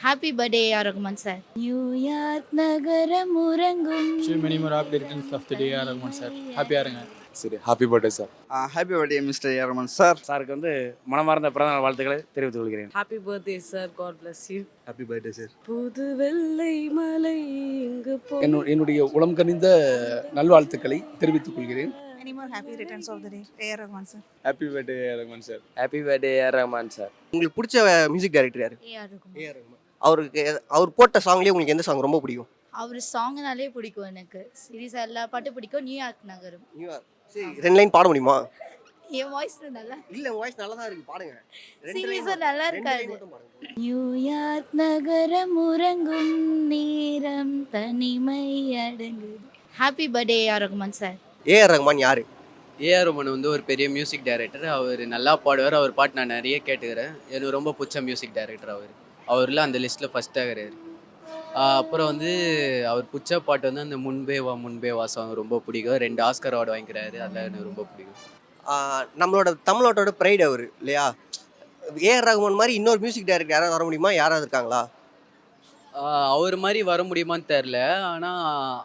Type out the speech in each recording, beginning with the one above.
Happy birthday A R Rahman sir. New York நகரம் உறங்கும். Many more happy returns of the day, A.R. Rahman sir. Happy இருங்க. சரி happy birthday sir. Happy birthday mister ஏரமன் sir. சாருக்கு வந்து மனமார்ந்த பிறந்தநாள் வாழ்த்துக்களை தெரிவித்துக் கொள்கிறேன். Happy birthday sir, God bless you. Happy birthday sir. புது வெள்ளை மலை இங்கு என்னுடைய உளம் கனிந்த நல்வாழ்த்துக்களை தெரிவித்துக் கொள்கிறேன். Many more happy returns of the day, A.R. Rahman sir. Happy birthday Rahman sir. Happy birthday A R Rahman sir. உங்களுக்கு பிடிச்ச மியூசிக் டைரக்டர் யாரு? ஏஆர் ரகுமான். ஏஆர் ரஹ்மான். அவர் போட்ட சாங்லயே உங்களுக்கு எந்த சாங் ரொம்ப பிடிக்கும்? அவர் சாங்னாலே பிடிக்கும் எனக்கு. சீரியஸாக எல்லா பாட்டும் பிடிக்கும். நியூயார்க் நகரம். நியூயார்க். சரி 2 லைன் பாட முடியுமா? என் வாய்ஸ் நல்லா இல்ல வாய்ஸ் நல்லா தான் இருக்கு, பாடுங்க. சீரியஸாக நல்லா இருக்காது. மட்டும் பாருங்க. நியூயார்க் நகரம் உறங்கும் நேரம் தனிமை அடங்குது. Happy birthday A R Rahman sir. A R Rahman யாரு? ஏஆர் ரஹ்மான் வந்து ஒரு பெரிய மியூசிக் டைரக்டர். அவர் நல்லா பாடுவார். அவர் பாட்டு நான் நிறைய கேட்டுக்கிறேன். எனக்கு ரொம்ப பிடிச்ச மியூசிக் டைரக்டர் அவரில் அந்த லிஸ்ட்டில் ஃபஸ்ட்டாக கிடையாது. அப்புறம் வந்து அவர் பிடிச்ச பாட்டு வந்து அந்த முன்பே வா சாங் ரொம்ப பிடிக்கும். 2 ஆஸ்கர் அவார்டு வாங்கிக்கிறாரு. அதெல்லாம் எனக்கு ரொம்ப பிடிக்கும். நம்மளோட தமிழ்நாட்டோட ப்ரைட் அவர் இல்லையா? ஏஆர் ரஹ்மான் மாதிரி இன்னொரு மியூசிக் டைரக்டர் யாராவது வர முடியுமா? யாராவது இருக்காங்களா? அவர் மாதிரி வர முடியுமான்னு தெரில. ஆனால்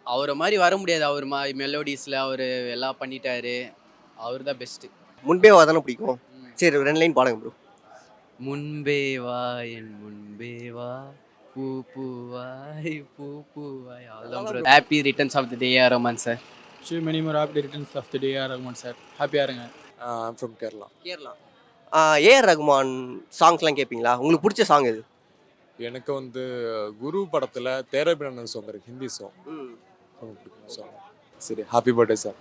அவரை மாதிரி வர முடியாது. அவர் மெலோடிஸில் அவர் எல்லாம் பண்ணிட்டாரு. அவர் தான் பெஸ்ட்டு. முன்பே வா தானே பிடிக்கும். சரி 2 லைன் பாடுங்க ப்ரோ. முன்பே வா என் முன்பே வா பூவாய் பூவாய். அவ்வளோதான். Happy returns of the day A R Rahman sir. Many more happy returns of the day, A.R. Rahman sir. Happy இருங்க. I'm from Kerala. Kerala. A R Rahman சாங்ஸ்லாம் கேட்பீங்களா? உங்களுக்கு பிடிச்ச சாங் எது? எனக்கு வந்து குரு படத்துல தேரபிரண்ணன் சாங் இருக்கு, ஹிந்தி சாங் ரொம்ப பிடிக்கும் சாங். சரி ஹாப்பி பர்த்டே சார்.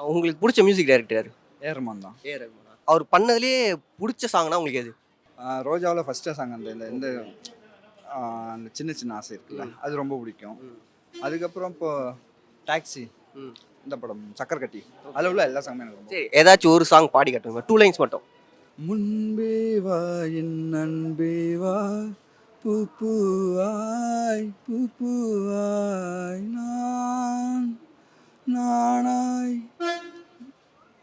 உங்களுக்கு பிடிச்ச மியூசிக் டைரக்டர் யாரு? ஏரமான் தான். ஏஆர் ரஹ்மான். அவர் பண்ணதுலேயே பிடிச்ச சாங்னா உங்களுக்கு எது? ரோஜாவில் ஃபஸ்ட்டு சாங் அந்த அந்த சின்ன சின்ன ஆசை இருக்குல்ல, அது ரொம்ப பிடிக்கும். அதுக்கப்புறம் இப்போ டாக்ஸி இந்த படம் சக்கரக்கட்டி, அதில் உள்ள எல்லா சாங்குமே எனக்கு ரொம்ப. சரி ஏதாச்சும் ஒரு சாங் பாடி காட்டுங்க, 2 லைன்ஸ் மட்டும். முன்பே வா என் அன்பே வா பூவாய் நானாய்.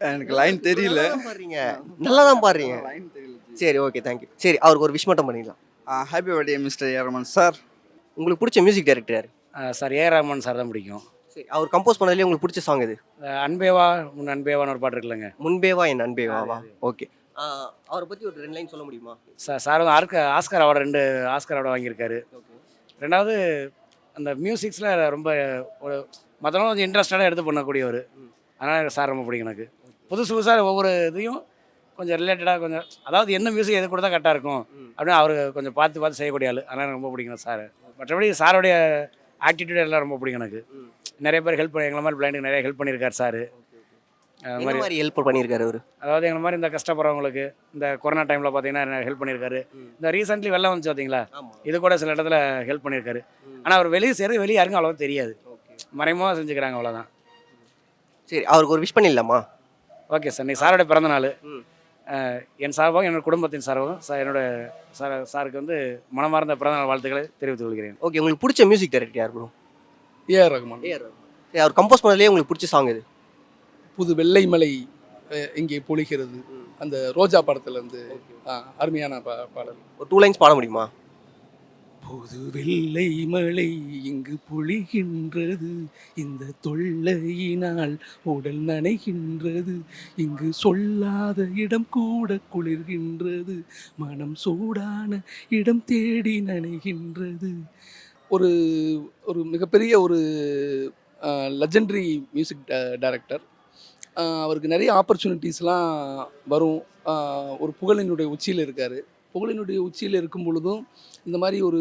எனக்கு லைன் தெரியல. பாடுறீங்க, நல்லா தான் பாடுறீங்க. லைன் தெரியல. சரி ஓகே தேங்க்யூ. சரி அவருக்கு ஒரு விஷ் மட்டும் பண்ணிடலாம். ஹாப்பி பர்த்டே மிஸ்டர் ஏரமன் சார். உங்களுக்கு பிடிச்ச மியூசிக் டைரக்டர் யாரு? சார் ஏஆர் ரஹ்மான் சார் தான் பிடிக்கும். சரி அவர் கம்போஸ் பண்ணதுலேயே உங்களுக்கு பிடிச்ச சாங் எது? அன்பேவா உன் அன்பேவான்னு ஒரு பாட்டு இருக்குல்லங்க. முன்பேவா என் அன்பேவா. ஓகே அவரை பற்றி ஒரு 2 லைன் சொல்ல முடியுமா? சார் வந்து ஆஸ்கர் அவார்டு 2 ஆஸ்கர் அவார்டு வாங்கியிருக்காரு. ஓகே. ரெண்டாவது அந்த மியூசிக்ஸில் ரொம்ப ஒரு மற்றவங்க கொஞ்சம் இன்ட்ரெஸ்டாக எடுத்து பண்ணக்கூடியவர். அதனால் சார் ரொம்ப பிடிக்கும் எனக்கு. புதுசாக ஒவ்வொரு இதையும் கொஞ்சம் ரிலேட்டடாக கொஞ்சம், அதாவது என்ன மியூசிக் எது கூட தான் கரெக்டாக இருக்கும் அப்படின்னு அவர் கொஞ்சம் பார்த்து செய்யக்கூடிய ஆள். அதனால் எனக்கு ரொம்ப பிடிக்கும் சார். மற்றபடி சாருடைய ஆட்டிடியூட் எல்லாம் ரொம்ப பிடிக்கும் எனக்கு. நிறைய பேர் ஹெல்ப் பண்ணி, எங்களை மாதிரி பிளைண்டுக்கு நிறைய ஹெல்ப் பண்ணியிருக்காரு சார். அது மாதிரி ஹெல்ப் பண்ணியிருக்காரு அவர். அதாவது எங்களை மாதிரி இந்த கஷ்டப்படுறவங்களுக்கு இந்த கொரோனா டைமில் பார்த்தீங்கன்னா ஹெல்ப் பண்ணியிருக்காரு. இந்த ரீசெண்ட்லி வெள்ளம் வந்துச்சு பார்த்தீங்களா, இது கூட சில இடத்துல ஹெல்ப் பண்ணியிருக்காரு. ஆனால் அவர் வெளியே யாருக்கும் அவ்வளோவா தெரியாது, மறைமுகமாக செஞ்சுக்கிறாங்க, அவ்வளோதான். சரி அவருக்கு ஒரு விஷ் பண்ணிடலாமா? Okay sir. இன்னைக்கு சாரோட பிறந்த நாள். என் சார்பாக என்னோட குடும்பத்தின் சார்பாகவும் என்னோட சாருக்கு வந்து மனமார்ந்த பிறந்தநாள் வாழ்த்துக்களை தெரிவித்துக் கொள்கிறேன். ஓகே உங்களுக்கு பிடிச்ச மியூசிக் டைரக்டர் யார் ப்ரோ? A.R. Rahman. சரி அவர் கம்போஸ் பண்ணதுலேயே உங்களுக்கு பிடிச்ச சாங் எது? புது வெள்ளை மலை இங்கே பொழிகிறது, அந்த ரோஜா படத்துலேருந்து அருமையான பாடல். ஒரு 2 லைன்ஸ் பாட முடியுமா? புது வெள்ளை மலை இங்கு பொழிகின்றது, இந்த தொல்லையினால் உடல் நனைகின்றது, இங்கு சொல்லாத இடம் கூட குளிர்கின்றது, மனம் சூடான இடம் தேடி நனைகின்றது. ஒரு ஒரு மிகப்பெரிய ஒரு லெஜெண்டரி மியூசிக் டைரக்டர். அவருக்கு நிறைய ஆப்பர்ச்சுனிட்டிஸ்லாம் வரும். ஒரு புகழினுடைய உச்சியில் இருக்கார். புகழினுடைய உச்சியில் இருக்கும் பொழுதும் இந்த மாதிரி ஒரு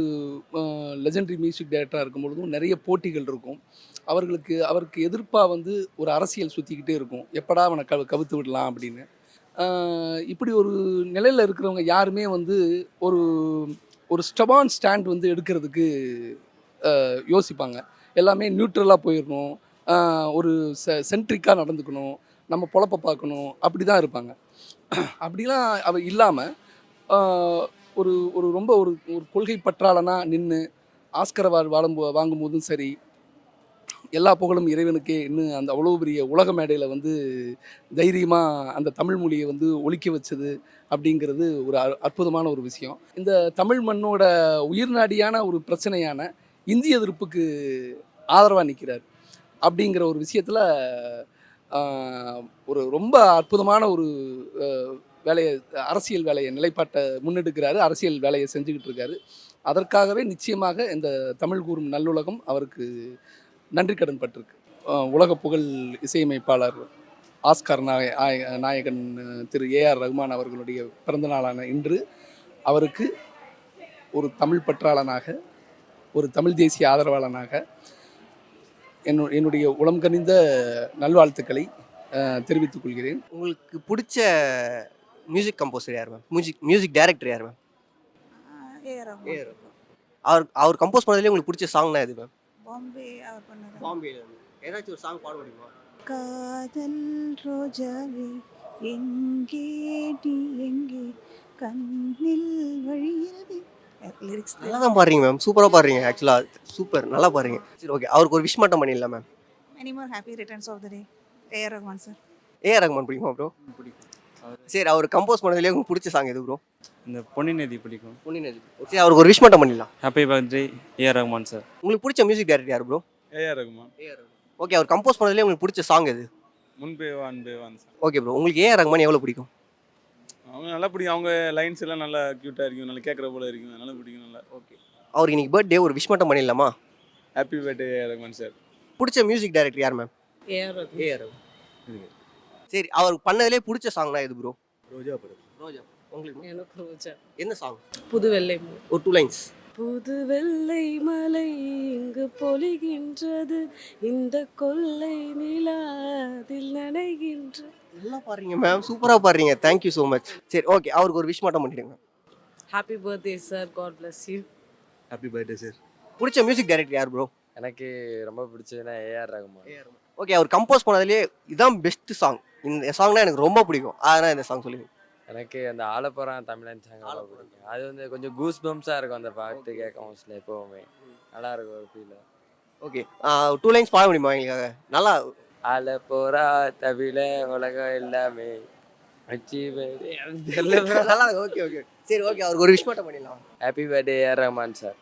லெஜெண்டரி மியூசிக் டைரக்டராக இருக்கும் பொழுதும் நிறைய போட்டிகள் இருக்கும். அவருக்கு எதிர்ப்பாக வந்து ஒரு அரசியல் சுற்றிக்கிட்டே இருக்கும், எப்படா அவனை கவுத்து விடலாம் அப்படின்னு. இப்படி ஒரு நிலையில் இருக்கிறவங்க யாருமே வந்து ஒரு ஒரு ஸ்டபான் ஸ்டாண்ட் வந்து எடுக்கிறதுக்கு யோசிப்பாங்க. எல்லாமே நியூட்ரலாக போயிடணும், ஒரு சென்ட்ரிக்காக நடந்துக்கணும், நம்ம பொழப்ப பார்க்கணும், அப்படி தான் இருப்பாங்க. அப்படிலாம் அவ இல்லாமல் ஒரு ஒரு ரொம்ப ஒரு ஒரு கொள்கை பற்றாளனாக நின்று ஆஸ்கர் அவார்டு வாங்கும்போதும் சரி, எல்லா புகழும் இறைவனுக்கே இன்னும் அந்த அவ்வளோ பெரிய உலக மேடையில் வந்து தைரியமாக அந்த தமிழ் மொழியை வந்து ஒலிக்க வச்சது அப்படிங்கிறது ஒரு அற்புதமான ஒரு விஷயம். இந்த தமிழ் மண்ணோட உயிர்நாடியான ஒரு பிரச்சனையான இந்திய எதிர்ப்புக்கு ஆதரவாக நிற்கிறார் அப்படிங்கிற ஒரு விஷயத்தில் ஒரு ரொம்ப அற்புதமான ஒரு வேலையை, அரசியல் வேலையை, நிலைப்பாட்டை முன்னெடுக்கிறாரு, அரசியல் வேலையை செஞ்சுக்கிட்டு இருக்காரு. அதற்காகவே நிச்சயமாக இந்த தமிழ் கூறும் நல்லுலகம் அவருக்கு நன்றி கடன் பட்டிருக்கு. உலக புகழ் இசையமைப்பாளர் ஆஸ்கார் நாயகன் திரு ஏஆர் ரகுமான் அவர்களுடைய பிறந்தநாளான இன்று அவருக்கு ஒரு தமிழ் பற்றாளனாக, ஒரு தமிழ் தேசிய ஆதரவாளனாக என்னுடைய உளம் கனிந்த நல்வாழ்த்துக்களை தெரிவித்துக் கொள்கிறேன். உங்களுக்கு பிடிச்ச மியூசிக் கம்போசர் யார் மேம்? மியூசிக் டைரக்டர் யார் மேம்? ஏஆர் ரகுமான். அவர் கம்போஸ் பண்ணதுலேயே உங்களுக்கு பிடிச்ச சாங்னா எது மேம்? பாம்பே அவர் பண்ணது. பாம்பேல ஏதாச்சும் ஒரு சாங் பாட முடியுமா? காதல் ரோஜாவே எங்கே நீ எங்கே கண்ணில் வழியது லிரிக்ஸ் நல்லா தான் பாடுறீங்க மேம், சூப்பராக பாடுறீங்க. ஆக்சுவலாக சூப்பர், நல்லா பாடுறீங்க. சரி, ஓகே. அவருக்கு ஒரு விஷ் மட்டும் பண்ணிடலாம் ma'am. Many more happy returns of the day. A R Rahman sir. A R Rahman பிடிக்குமா ப்ரோ? பிடிக்கும். சரி, அவர் கம்போஸ் பண்ணதுலேயே உங்களுக்கு பிடிச்ச சாங் எது ப்ரோ? இந்த பொன்னி நதி பிடிக்கும். பொன்னினதி. சரி, அவருக்கு ஒரு விஷ் மட்டும் பண்ணிடலாம். Happy birthday A R Rahman sir. உங்களுக்கு பிடிச்ச மியூசிக் டைரக்டர் யார் ப்ரோ? ஏஆர் ரகுமான். ஓகே, அவர் கம்போஸ் பண்ணதுலேயே உங்களுக்கு பிடிச்ச சாங் எது? முன்பே வான்பே வான் சார். ஓகே ப்ரோ, உங்களுக்கு ஏஆர் ரகுமான் எவ்வளோ பிடிக்கும்? அவங்க நல்லா பிடிக்கும். அவங்க லைன்ஸ் எல்லாம் நல்லா க்யூட்டாக இருக்கும், நல்லா கேட்குற போல இருக்கும், அதனால பிடிக்கும் நல்லா. ஓகே, அவருக்கு இன்னைக்கு பர்த்டே, ஒரு விஷ் மட்டும் பண்ணிடலாமா? Happy birthday A R Rahman sir. பிடிச்ச மியூசிக் டைரக்டர் யார் ma'am? A R Rahman. A R Rahman. சரி, அவருக்கு பண்ணதுலேயே பிடிச்ச சாங்னா எது ப்ரோ? ரோஜா படம். ரோஜா. உங்களுக்கு எனக்கு ரோஜா. என்ன சாங்? புது வெள்ளை மலை. ஒரு 2 லைன்ஸ். புது வெள்ளை மலை இங்கு பொழிகின்றது, இந்த கொள்ளை நிலாதில் நனைகின்ற. நல்லா பாடுறீங்க மேம், சூப்பராக பாடுறீங்க. Thank you so much. சரி, ஓகே. அவருக்கு ஒரு விஷ் மட்டும் பண்ணிடுங்க. Happy birthday sir, God bless you. Happy birthday sir. பிடிச்ச மியூசிக் டைரக்டர் யார் ப்ரோ? எனக்கு ரொம்ப பிடிச்சதுன்னா ஏஆர் ரகுமான். ஓகே, அவர் கம்போஸ் பண்ணதுலேயே இதான் பெஸ்ட் சாங், இந்த சாங்னா எனக்கு ரொம்ப பிடிக்கும், அதனால் இந்த சாங் சொல்லுங்க. எனக்கு அந்த ஆலப்புறம் தமிழன் சாங் ரொம்ப பிடிக்கும். அது வந்து கொஞ்சம் கூஸ் பம்ப்ஸாக இருக்கும் அந்த பாட்டு கேட்க மோஸ்ட்ல எப்போவுமே நல்லா இருக்கும் ஒரு ஃபீல். ஓகே, 2 லைன்ஸ் பாட முடியுமா எங்களுக்காக? நல்லா. ஆலப்புறா தவிர உலகம் எல்லாமே நல்லா. Okay okay. சரி, ஓகே. அவருக்கு ஒரு விஷ் மட்டும் பண்ணிடலாம். Happy birthday A R Rahman sir.